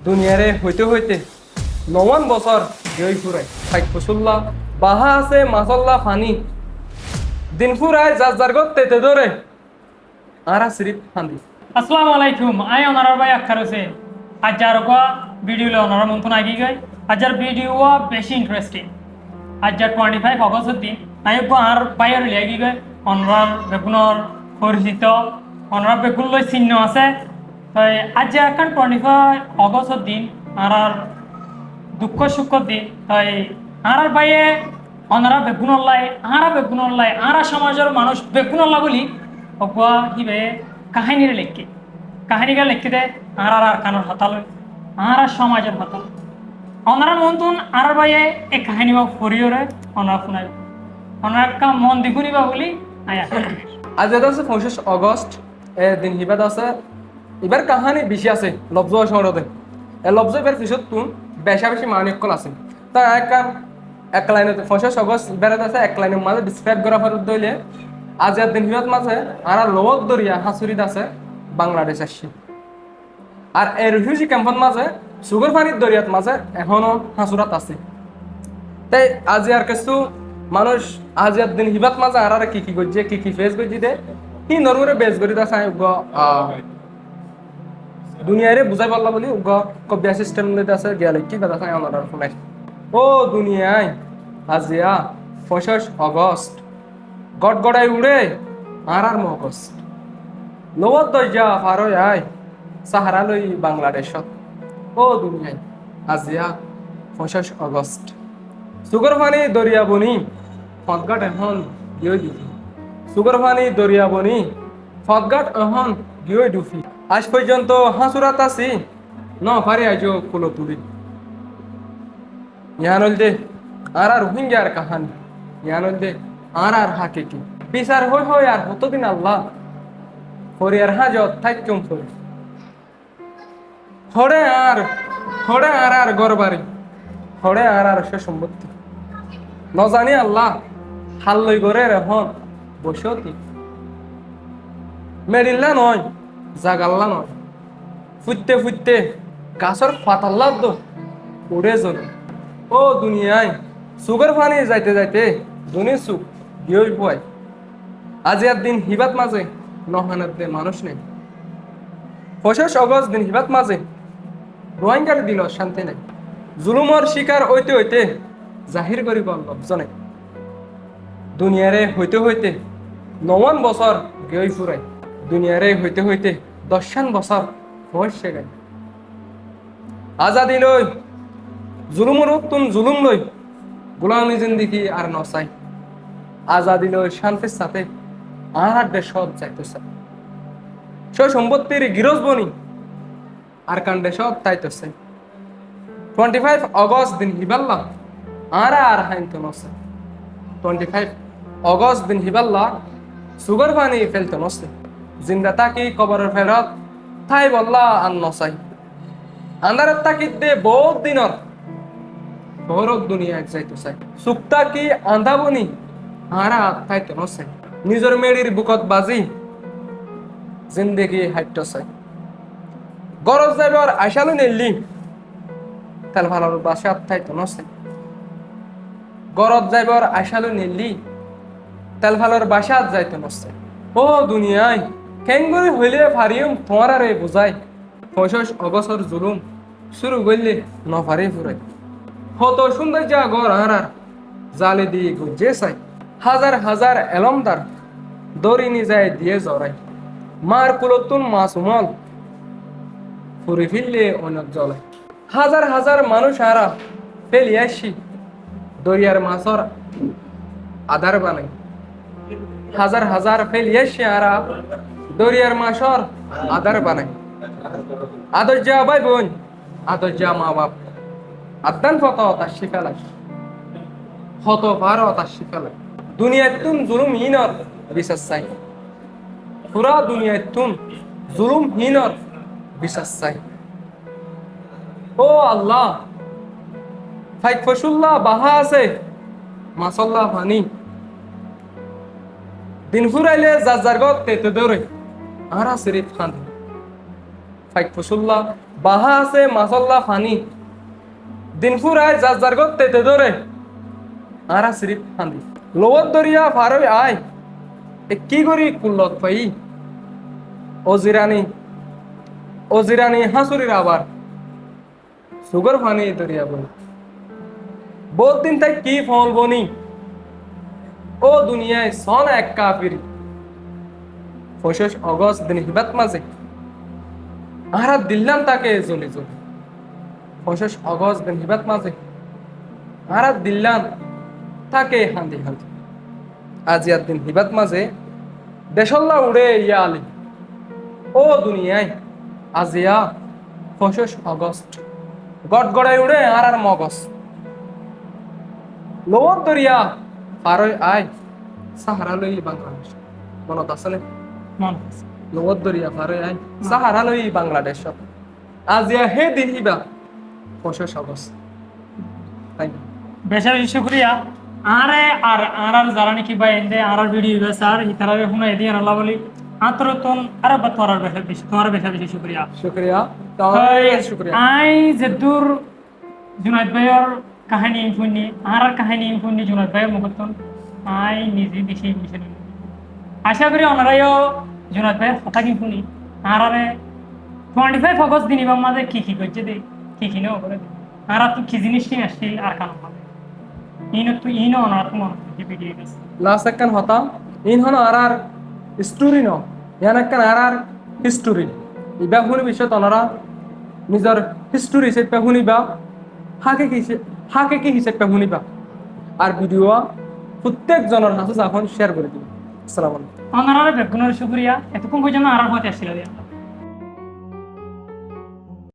দুনিয়ারে হইতে হইতে ৯ বছর গই ফুরাই ফাইক ফসুল্লা বাহা আছে মাসাল্লা ফানি দিন ফুরায় যার যার গত্তে ধরে আরা সিরিপ ফান্দি আসসালামু আলাইকুম আই অনারার ভাই আক্তার হোসেন আজার কা ভিডিও লে অনারা মন্তন আগি গই আজার ভিডিও বেশি ইন্টারেস্টিং আজার 25 অগস্ট দিন আই গো আর বাইর লাগি গই অনরার বেগুনর পরিচিত অনরার বেগুন লই চিহ্ন আছে তাই আজ এখন 25 অগস্ট দিন আর দুঃখ সুখ দিন তাই আর বাইয়ে অনারা বেগুনর লাই আরা সমাজের মানুষ বেগুনর বলি অগুয়া হিবে কাহিনীর লেখকে কাহিনীকে লিখতে দে আর কানোর হতাল আর সমাজের হতাল ওনারা মন্তন আর বাইয়ে এই কাহিনী বা ফরিয়রে ওনারা শুনাই ওনারা মন দিগুনিবা বলি আয়া আজ এটা আছে 25 অগস্ট দিন হিবাদ আছে এবার কাহানি বেশি আছে লব্জ শহরতে এ লব্জ এবার পিছত তুন বেশা বেশি মানিকল আছে তা এক লাইনতে 25 অগস্ট এবার আছে এক লাইনের মাঝে ডিসক্রাইব করা ফরত দইলে আজাদ দিন হিবাদ মাঝে আর লোক দরিয়া হাসুরিত আছে বাংলাদেশ আসছে আর এই রিফিউজি ক্যাম্পের মাঝে সুগর পানির দরিয়াত মাঝে এখনো হাসুরাত আছে তাই আজি আর কিছু মানুষ আজিয়ার দিন হিবাত মাঝে আর কি কি করছে কি কি ফেস করছে দে কি নরমরে বেস করি তা চাই দুনিয়ারে বুঝাই পারলা বলি কবিয়া সিস্টেম লইতে আছে গেলে কি কথা চাই আমার শুনাই ও দুনিয়ায় আজিয়া 25 অগস্ট গড়গড়াই উড়ে আর মগস্ট লোয়ার দরজা ফারো আয় সাহারা লই বাংলাদেশত ও দুনিয়ায় আজিয়া 25 অগস্ট সুগর পানি দরিয়া বনি ফতঘাট এখন গিয়ে দুফি সুগর পানি দরিয়া বনি ফতঘাট এখন গিয়ে দুফি আজ পর্যন্ত হাসুরাত আছি ন পারি আজও কুলো তুলি ইয়ানল দে আর রোহিঙ্গার কাহানি ইয়ানল দে আর হাকে কি বিচার হই আর হতদিন আল্লাহ ফরিয়ার হাজত থাইকুম ফরি হড়ে আর গরবারি হড়ে আর সে সম্পত্তি নজানি আল্লাহ হাল লই গরে এখন বসতি মেরিল্লা নয় জাগাল্লা নয় ফুটতে গাছর পাতাল্লা দো উড়ে জন ও দুনিয়ায় সুগার পানি যাইতে দুনি সুখ গিয়ে ভয় আজিয়ার দিন হিবাত মাঝে নহানের দে মানুষ নেই 25 অগস্ট দিন হিবাত মাঝে রোহিঙ্গার দিল শান্তি নাই জুলুমর শিকার হইতে জাহির করিব লবজনে দুনিয়ারে হইতে 9 বছর গই ফুরাই দুনিয়ারে হইতে 10 বছর বয়সে গাই আজাদি লই জুলুমর তুন জুলুম লই গোলামি জিন্দিগি আর নসাই আজাদি লই শান্তির সাথে আর দেশত যাইতেছে সব সম্পত্তির গিরজ বনি আর কান দেশত তাইতেছে 25 অগস্ট দিন হিবাল্লা আর হাইতো নসে 25 অগস্ট দিন হিবাল্লা সুগর পানি ফেলতো নসে জিন্দা তাকি কবরের ফেরত থাই বল্লা আর নসাই আন্ধারের তাকিদ দে বহুত দিনত বহরক দুনিয়া যাইতো চাই সুক্তা কি আন্ধা বনি আরা থাইতো নসে নিজের মেডির বুকত বাজি জিন্দেগি হাইতো চাই গরজ যাইবার আশালু নেলি তেল ভালোর বাসাত থাইতো নসে গরজ যাইবার আশালু নেলি তেল ভালোর বাসাত যাইতো নসে ও দুনিয়ায় কেঙ্গুরি হইলে ফারিয়ম তোমার আরে বুঝাই 25 অগস্টর জুলুম শুরু করলে নফারে ফুরাই হত সুন্দর যা গর আর জালে দিয়ে গুজে চাই হাজার এলমদার দড়ি যায় দিয়ে জড়াই মার কুলতুন মাসুমল ফুরি ফিরলে অনেক জ্বলাই হাজার মানুষ আরা ফেলি আসি দরিয়ার মাছর আধার বানাই হাজার ফেলি আসি আরা দরিয়ার মাছর আধার বানাই আদর যা ভাই বোন আদর যা মা বাপ আদান ফত তার শিখালাই হত ভার তার শিখালাই দুনিয়ায় তুম জুলুম হীনর বিশ্বাস চাই পুরা দুনিয়ায় তুম জুলুম হীনর বিশ্বাস চাই ও আল্লাহ ফাইক ফসুল্লাহ বাহা আছে মাসাল্লাহ পানি দিন ফুরাইলে যার গত তেতে দৌড়ে আরা সিরিফ খান ফাইক ফসুল্লাহ বাহা আছে মাসাল্লা ফানি দিনপুরায় যার যার গত তেতে ধরে আরা সিরিপ হান্দি লোবত দরিয়া ফারই আয় এ কি করি কুল্লত পাই অজিরানি হাসুরির আবার সুগর ফানি দরিয়া বলি বহুত দিন তাই কি ফল বনি ও দুনিয়ায় সন এক কাফির 25 অগস্ট দিন হিবাত মাঝে আরা দিল্লাম তাকে জলি জলি 25 অগস্ট দিন হিবাত মাঝে আরা দিল্লাম তাকে হান্দি হান্দি আজিয়ার দিন হিবাত মাঝে দেশল্লা উড়ে ইয়া আলি ও দুনিয়ায় আজিয়া 25 অগস্ট গড় গড়াই উড়ে আর মগজ লোবত দরিয়া পারই আয় সাহারা লই বাংলাদেশ মনত আছে নে মনে আছে। লোবত দরিয়া পারই আয় সাহারা লই বাংলাদেশ আজিয়া হে দিন হিবা 25 অগস্ট থ্যাংক ইউ বেশি বেশি শুক্রিয়া আরে আর যারা নাকি বা এন্দে আর ভিডিও স্যার ইতারা এখন এদিন আল্লাহ বলি আতরতন আর বা তোমার বেশি বেশি শুক্রিয়া শুক্রিয়া তাহলে শুক্রিয়া আই যে দূর জুনাইদ ভাইয়ের কাহিনী শুনি আর কাহিনী শুনি জুনাইদ ভাইয়ের মুখতন আই নিজে বেশি বেশি আশা করি ওনারাইও জুনাইদ ভাইয়ের কথা কি শুনি আর 25 অগস্ট দিন এবার মাঝে কি করছে দে কি নেও করে দে আর তো কি জিনিস নিয়ে আসছি আর কেন হবে ইনো ওনার তোমার ভিডিও গেছে লাস্ট একখান হতাম ইন হন আর স্টোরি ন ইয়ান একখান আর হিস্টোরি ইবা শুনি বিষয় তনরা নিজের হিস্টোরি হিসেবে শুনিবা হাকে কি হিসেবে শুনিবা আর ভিডিও প্রত্যেক জনের হাতে এখন শেয়ার করে দিবা আসসালামু আলাইকুম ওনারা বেগুনের শুক্রিয়া এতক্ষণ পর্যন্ত আর হতে আসছিল